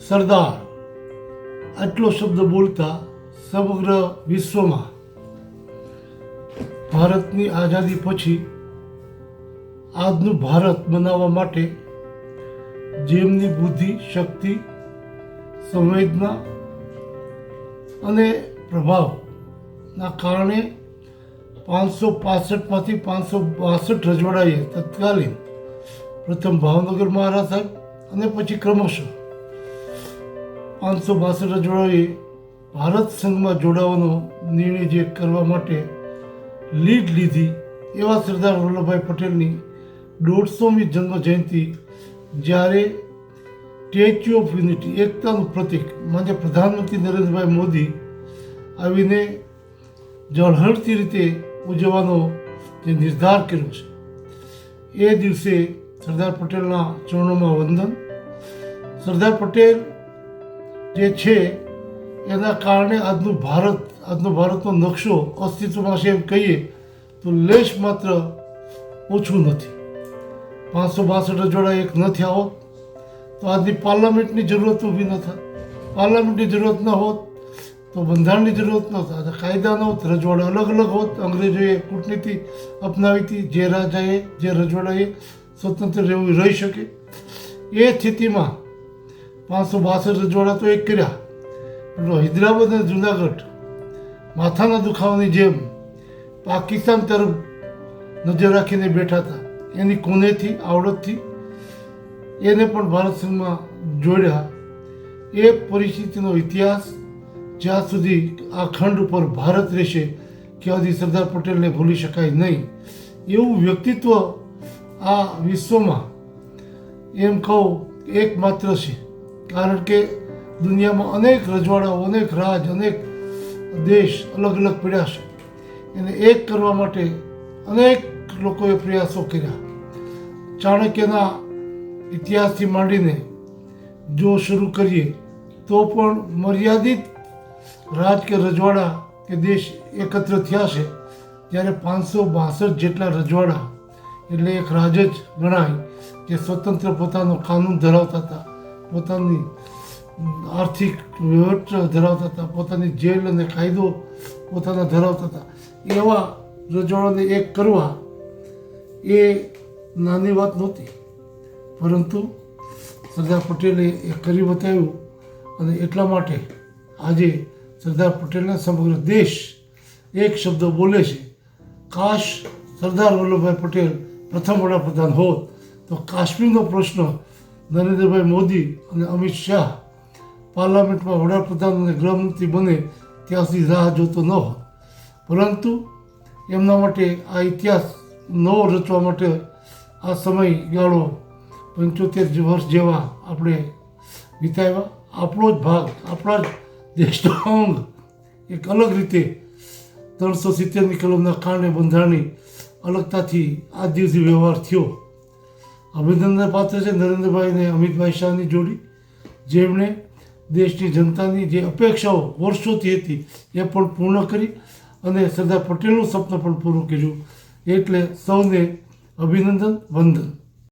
સરદાર આટલો શબ્દ બોલતા સમગ્ર વિશ્વમાં ભારતની આઝાદી પછી આજનું ભારત બનાવવા માટે જેમની બુદ્ધિ, શક્તિ, સંવેદના અને પ્રભાવના કારણે 565માંથી 562 રજવાડાએ તત્કાલીન પ્રથમ ભાવનગર મહારાજ સાહેબ અને પછી ક્રમશઃ 562 રજવાડાએ ભારત સંઘમાં જોડાવાનો નિર્ણય જે કરવા માટે લીડ લીધી એવા સરદાર વલ્લભભાઈ પટેલની 150મી જન્મ જયંતિ જ્યારે સ્ટેચ્યુ ઓફ યુનિટી એકતાનું પ્રતીક માન્ય પ્રધાનમંત્રી નરેન્દ્રભાઈ મોદી આવીને ઝળહળતી રીતે ઉજવવાનો જે નિર્ધાર કર્યો છે એ દિવસે સરદાર પટેલના ચરણોમાં વંદન. સરદાર પટેલ જે છે એના કારણે આજનો ભારતનો નકશો અસ્તિત્વમાં છે એમ કહીએ તો લેશ માત્ર ઓછું નથી. 562 રજવાડા એક ન થયા હોત તો આજની પાર્લામેન્ટની જરૂરત ઊભી ન થાત. પાર્લામેન્ટની જરૂરત ન હોત તો બંધારણની જરૂરત ન થાત. કાયદા ન હોત, રજવાડા અલગ અલગ હોત. અંગ્રેજોએ કૂટનીતિ અપનાવી હતી, જે રાજાએ જે રજવાડાએ સ્વતંત્ર રહેવું રહી શકે. એ સ્થિતિમાં 562 રજવાડા તો એક કર્યા. હૈદરાબાદ અને જુનાગઢ માથાના દુખાવાની જેમ પાકિસ્તાન તરફ નજર રાખીને બેઠા હતા. એની કોનેથી, આવડતથી એને પણ ભારત સંઘમાં જોડ્યા. એ પરિસ્થિતિનો ઇતિહાસ જ્યાં સુધી આ ખંડ ઉપર ભારત રહેશે ત્યાં સુધી સરદાર પટેલને ભૂલી શકાય નહીં. એવું વ્યક્તિત્વ આ વિશ્વમાં એમ કહું એકમાત્ર છે. કારણ કે દુનિયામાં અનેક રજવાડાઓ, અનેક રાજ, અનેક દેશ અલગ અલગ પડ્યા છે. એને એક કરવા માટે અનેક લોકોએ પ્રયાસો કર્યા. ચાણક્યના ઇતિહાસથી માંડીને જો શરૂ કરીએ તો પણ મર્યાદિત રાજ કે રજવાડા કે દેશ એકત્ર થયા છે. જ્યારે 562 જેટલા રજવાડા એટલે એક રાજ જ ગણાય જે સ્વતંત્ર પોતાનો કાનૂન ધરાવતા હતા, પોતાની આર્થિક વહીવટ ધરાવતા હતા, પોતાની જેલ અને કાયદો પોતાના ધરાવતા હતા. એવા રજવાડાને એક કરવા એ નાની વાત નહોતી, પરંતુ સરદાર પટેલે એ કરી બતાવ્યું. અને એટલા માટે આજે સરદાર પટેલના સમગ્ર દેશ એક શબ્દ બોલે છે, કાશ સરદાર વલ્લભભાઈ પટેલ પ્રથમ વડાપ્રધાન હોત તો કાશ્મીરનો પ્રશ્ન નરેન્દ્રભાઈ મોદી અને અમિત શાહ પાર્લામેન્ટમાં વડાપ્રધાન અને ગૃહમંત્રી બને ત્યાં સુધી રાહ જોતો ન હોત. પરંતુ એમના માટે આ ઇતિહાસ નવો રચવા માટે આ સમયગાળો 75 વર્ષ જેવા આપણે વિતાવ્યા. આપણો જ ભાગ, આપણા જ દેશનો અંગ એક અલગ રીતે 370ની કલમના કારણે બંધારણની અલગતાથી આજ દિવસે વ્યવહાર થયો. અભિનંદન પાત્ર છે નરેન્દ્રભાઈ અને અમિતભાઈ શાહની જોડી, જેમણે દેશની જનતાની જે અપેક્ષાઓ વર્ષોથી હતી એ પણ પૂર્ણ કરી અને સરદાર પટેલનું સપનું પણ પૂરું કર્યું. એટલે સૌને અભિનંદન, વંદન.